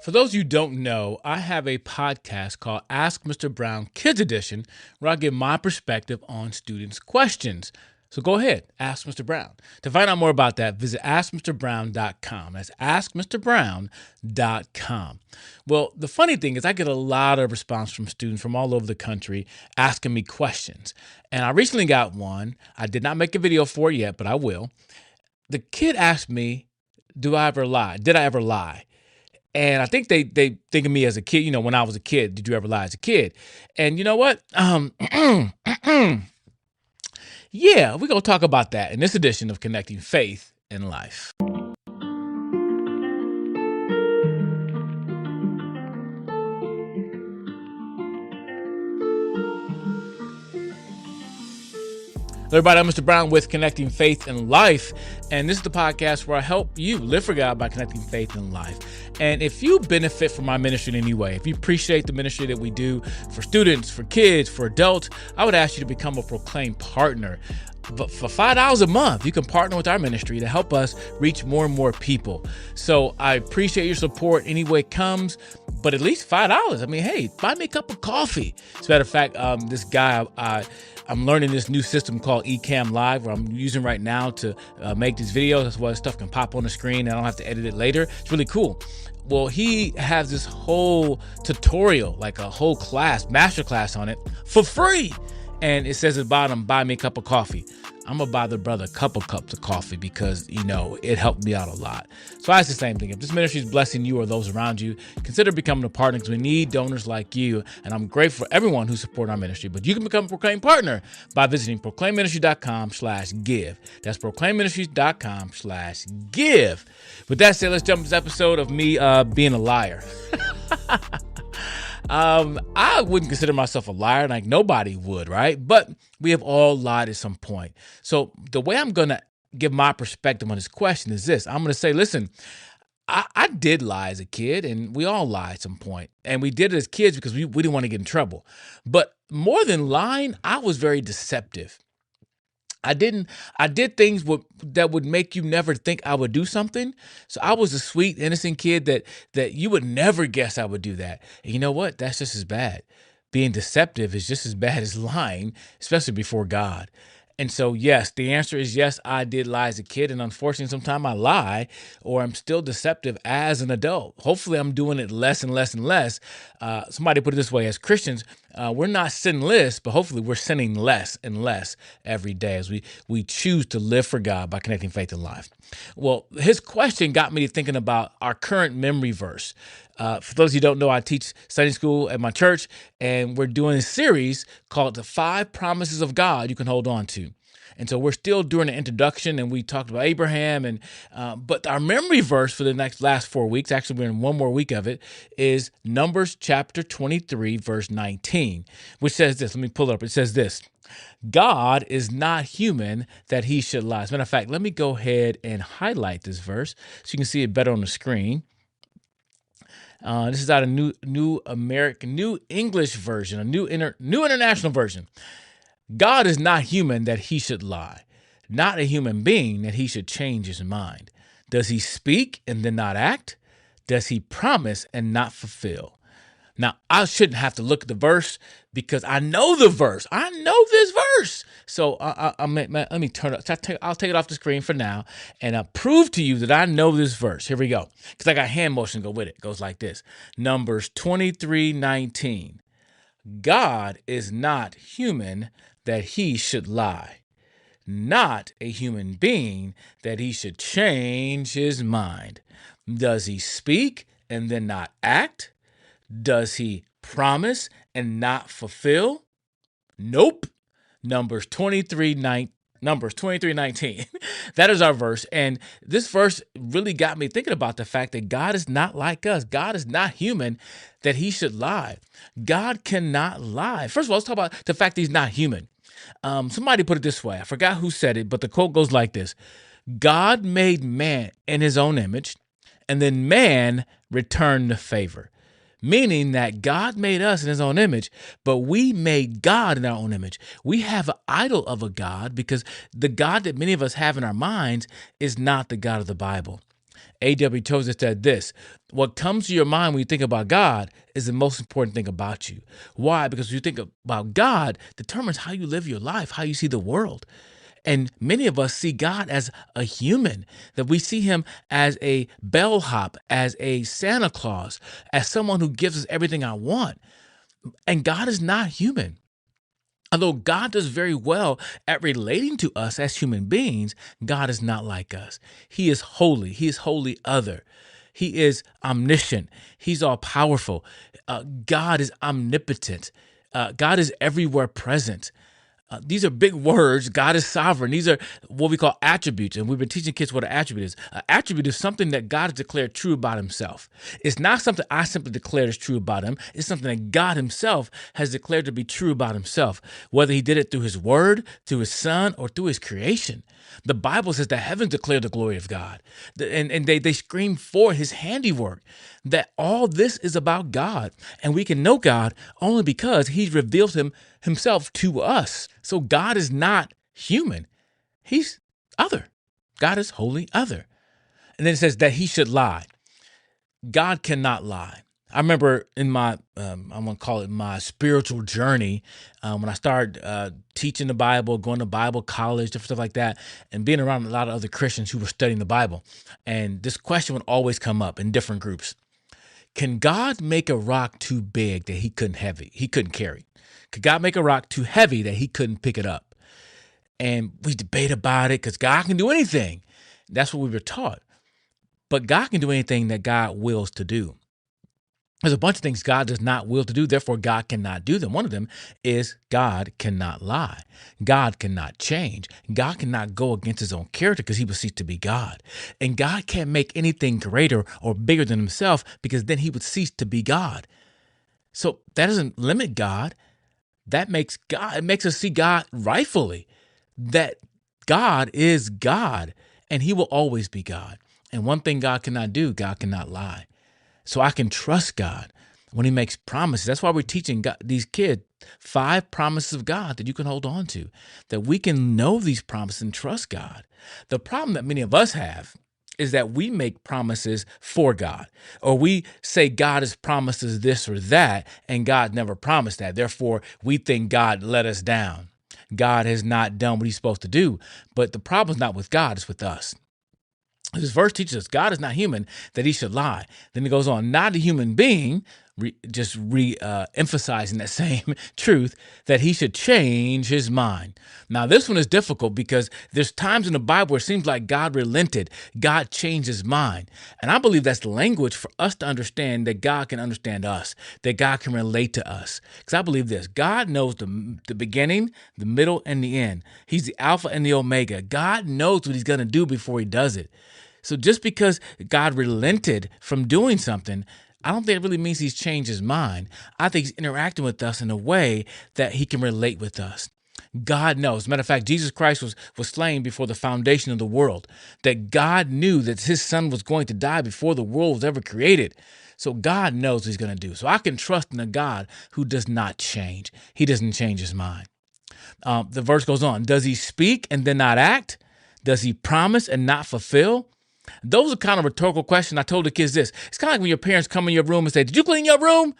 For those you don't know, I have a podcast called Ask Mr. Brown Kids Edition, where I give my perspective on students' questions. So go ahead, ask Mr. Brown. To find out more about that, visit askmrbrown.com. That's askmrbrown.com. Well, the funny thing is I get a lot of response from students from all over the country asking me questions. And I recently got one. I did not make a video for it yet, but I will. The kid asked me, do I ever lie? Did I ever lie? And I think they think of me as a kid, when I was a kid, did you ever lie as a kid? And you know what? Yeah, we're going to talk about that in this edition of Connecting Faith and Life. Hello, everybody, I'm Mr. Brown with Connecting Faith and Life, and this is the podcast where I help you live for God by connecting faith and life. And if you benefit from my ministry in any way, if you appreciate the ministry that we do for students, for kids, for adults, I would ask you to become a Proclaim partner. But for $5 a month, you can partner with our ministry to help us reach more and more people. So I appreciate your support any way it comes, but at least $5. I mean, hey, buy me a cup of coffee. As a matter of fact, this guy, I'm learning this new system called Ecamm Live, where I'm using right now to make these videos. That's why stuff can pop on the screen and I don't have to edit it later. It's really cool. Well, he has this whole tutorial, like a whole class, master class on it for free. And it says at the bottom, buy me a cup of coffee. I'm going to buy the brother a couple cups of coffee because, it helped me out a lot. So I ask the same thing. If this ministry is blessing you or those around you, consider becoming a partner because we need donors like you. And I'm grateful for everyone who supports our ministry. But you can become a Proclaim partner by visiting proclaimministry.com/give. That's proclaimministries.com/give. With that said, let's jump into this episode of me being a liar. I wouldn't consider myself a liar, like nobody would, right? But we have all lied at some point. So the way I'm going to give my perspective on this question is this. I'm going to say, listen, I did lie as a kid, and we all lie at some point. And we did it as kids because we didn't want to get in trouble. But more than lying, I was very deceptive. I did things that would make you never think I would do something. So I was a sweet, innocent kid that you would never guess I would do that. And you know what? That's just as bad. Being deceptive is just as bad as lying, especially before God. And so, yes, the answer is yes, I did lie as a kid. And unfortunately, sometimes I lie or I'm still deceptive as an adult. Hopefully, I'm doing it less and less and less. Somebody put it this way, as Christians, we're not sinless, but hopefully we're sinning less and less every day as we choose to live for God by connecting faith and life. Well, his question got me thinking about our current memory verse. For those of you who don't know, I teach Sunday school at my church, and we're doing a series called The 5 Promises of God You Can Hold On To. And so we're still doing an introduction, and we talked about Abraham, and but our memory verse for the last 4 weeks, actually we're in one more week of it, is Numbers chapter 23, verse 19, which says this. Let me pull it up. It says this: God is not human that he should lie. As a matter of fact, let me go ahead and highlight this verse so you can see it better on the screen. This is out of New English version, a new international version. God is not human that he should lie, not a human being that he should change his mind. Does he speak and then not act? Does he promise and not fulfill? Now, I shouldn't have to look at the verse because I know the verse. I know this verse. So let me turn it. I'll take it off the screen for now and I'll prove to you that I know this verse. Here we go. Because I got hand motion to go with it. It goes like this. Numbers 23:19. God is not human that he should lie, not a human being that he should change his mind. Does he speak and then not act? Does he promise and not fulfill? Nope. Numbers 23:19. That is our verse. And this verse really got me thinking about the fact that God is not like us. God is not human that he should lie. God cannot lie. First of all, let's talk about the fact that he's not human. Somebody put it this way. I forgot who said it, but the quote goes like this: God made man in his own image, and then man returned the favor. Meaning that God made us in his own image, but we made God in our own image. We have an idol of a God because the God that many of us have in our minds is not the God of the Bible. A.W. Tozer said this: what comes to your mind when you think about God is the most important thing about you. Why? Because when you think about God, determines how you live your life, how you see the world. And many of us see God as a human, that we see him as a bellhop, as a Santa Claus, as someone who gives us everything I want. And God is not human. Although God does very well at relating to us as human beings, God is not like us. He is holy. He is wholly other. He is omniscient. He's all powerful. God is omnipotent. God is everywhere present. These are big words. God is sovereign. These are what we call attributes. And we've been teaching kids what an attribute is. An attribute is something that God has declared true about himself. It's not something I simply declared as true about him. It's something that God himself has declared to be true about himself, whether he did it through his word, through his son, or through his creation. The Bible says the heavens declare the glory of God, and they scream for his handiwork, that all this is about God. And we can know God only because he reveals himself to us. So God is not human. He's other. God is wholly other. And then it says that he should lie. God cannot lie. I remember in my, I'm going to call it my spiritual journey, when I started teaching the Bible, going to Bible college, different stuff like that, and being around a lot of other Christians who were studying the Bible. And this question would always come up in different groups. Can God make a rock too big that he couldn't carry? Could God make a rock too heavy that he couldn't pick it up? And we debate about it because God can do anything. That's what we were taught. But God can do anything that God wills to do. There's a bunch of things God does not will to do, therefore God cannot do them. One of them is God cannot lie. God cannot change. God cannot go against his own character because he would cease to be God. And God can't make anything greater or bigger than himself because then he would cease to be God. So that doesn't limit God. That makes God, it makes us see God rightfully, that God is God and he will always be God. And one thing God cannot do, God cannot lie. So I can trust God when he makes promises. That's why we're teaching these kids 5 promises of God that you can hold on to, that we can know these promises and trust God. The problem that many of us have is that we make promises for God, or we say God has promised us this or that, and God never promised that. Therefore, we think God let us down. God has not done what he's supposed to do. But the problem is not with God, it's with us. This verse teaches us God is not human that he should lie. Then it goes on, not a human being, emphasizing that same truth, that he should change his mind. Now, this one is difficult because there's times in the Bible where it seems like God relented, God changed his mind. And I believe that's language for us to understand that God can understand us, that God can relate to us. Because I believe this, God knows the beginning, the middle, and the end. He's the Alpha and the Omega. God knows what he's going to do before he does it. So just because God relented from doing something, I don't think it really means he's changed his mind. I think he's interacting with us in a way that he can relate with us. God knows. As a matter of fact, Jesus Christ was slain before the foundation of the world, that God knew that his son was going to die before the world was ever created. So God knows what he's going to do. So I can trust in a God who does not change. He doesn't change his mind. The verse goes on. Does he speak and then not act? Does he promise and not fulfill? Those are kind of rhetorical questions. I told the kids this. It's kind of like when your parents come in your room and say, did you clean your room?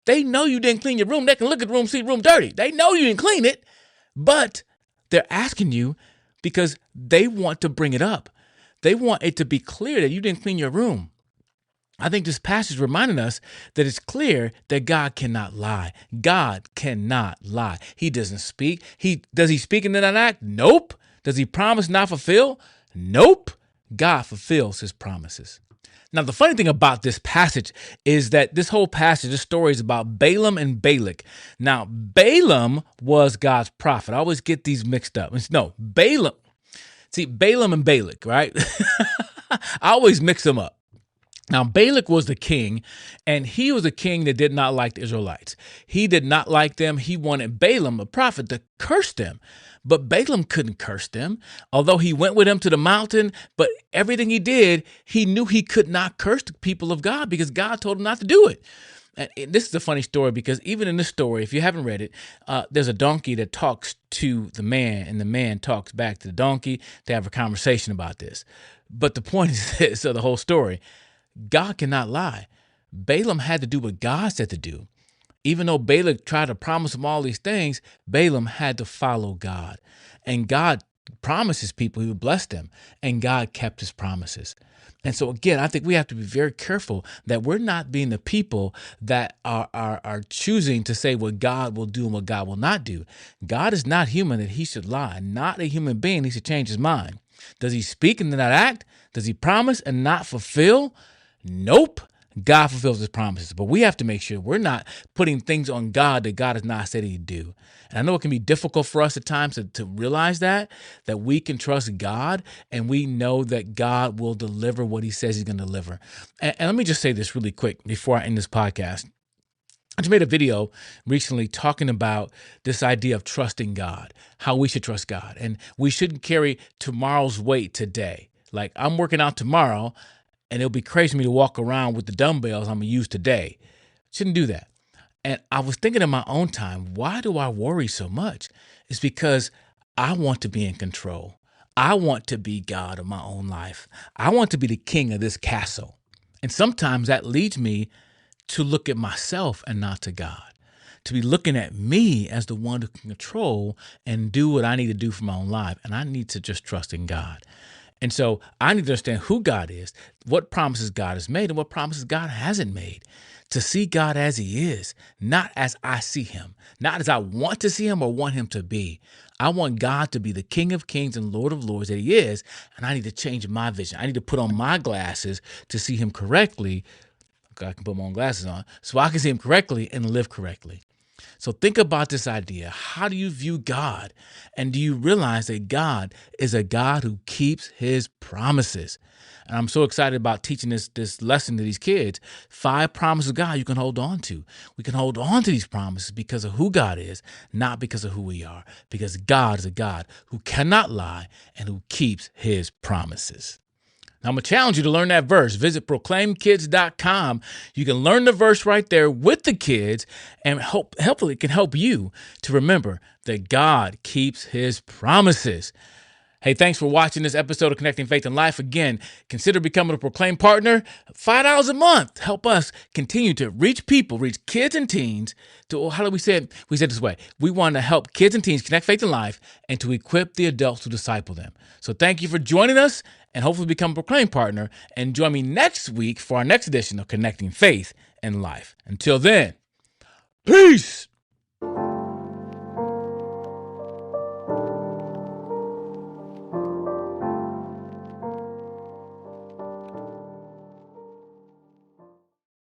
They know you didn't clean your room. They can look at the room, see the room dirty. They know you didn't clean it, but they're asking you because they want to bring it up. They want it to be clear that you didn't clean your room. I think this passage is reminding us that it's clear that God cannot lie. God cannot lie. He doesn't speak. Does he speak and then not act? Nope. Does he promise not fulfill? Nope. God fulfills his promises. Now, the funny thing about this passage is that this whole passage, this story is about Balaam and Balak. Now, Balaam was God's prophet. I always get these mixed up. No, Balaam. See, Balaam and Balak, right? I always mix them up. Now, Balak was the king, and he was a king that did not like the Israelites. He did not like them. He wanted Balaam, a prophet, to curse them. But Balaam couldn't curse them, although he went with him to the mountain. But everything he did, he knew he could not curse the people of God because God told him not to do it. And this is a funny story because even in this story, if you haven't read it, there's a donkey that talks to the man and the man talks back to the donkey. They have a conversation about this. But the point is this of the whole story: God cannot lie. Balaam had to do what God said to do. Even though Balak tried to promise him all these things, Balaam had to follow God. And God promised his people he would bless them. And God kept his promises. And so again, I think we have to be very careful that we're not being the people that are choosing to say what God will do and what God will not do. God is not human that he should lie. Not a human being he should change his mind. Does he speak and not act? Does he promise and not fulfill? Nope. God fulfills his promises, but we have to make sure we're not putting things on God that God has not said he'd do. And I know it can be difficult for us at times to realize that we can trust God and we know that God will deliver what he says he's going to deliver. And let me just say this really quick before I end this podcast. I just made a video recently talking about this idea of trusting God, how we should trust God. And we shouldn't carry tomorrow's weight today. Like, I'm working out tomorrow, and it'll be crazy for me to walk around with the dumbbells I'm going to use today. Shouldn't do that. And I was thinking in my own time, why do I worry so much? It's because I want to be in control. I want to be God of my own life. I want to be the king of this castle. And sometimes that leads me to look at myself and not to God, to be looking at me as the one who can control and do what I need to do for my own life. And I need to just trust in God. And so I need to understand who God is, what promises God has made, and what promises God hasn't made. To see God as he is, not as I see him, not as I want to see him or want him to be. I want God to be the King of Kings and Lord of Lords that he is, and I need to change my vision. I need to put on my glasses to see him correctly. I can put my own glasses on so I can see him correctly and live correctly. So think about this idea. How do you view God? And do you realize that God is a God who keeps his promises? And I'm so excited about teaching this lesson to these kids. 5 promises of God you can hold on to. We can hold on to these promises because of who God is, not because of who we are. Because God is a God who cannot lie and who keeps his promises. I'm going to challenge you to learn that verse. Visit proclaimkids.com. You can learn the verse right there with the kids, and hopefully it can help you to remember that God keeps his promises. Hey, thanks for watching this episode of Connecting Faith and Life. Again, consider becoming a Proclaim partner. $5 a month. Help us continue to reach people, reach kids and teens. How do we say it? We said it this way. We want to help kids and teens connect faith and life and to equip the adults to disciple them. So thank you for joining us, and hopefully become a Proclaim partner. And join me next week for our next edition of Connecting Faith and Life. Until then, peace.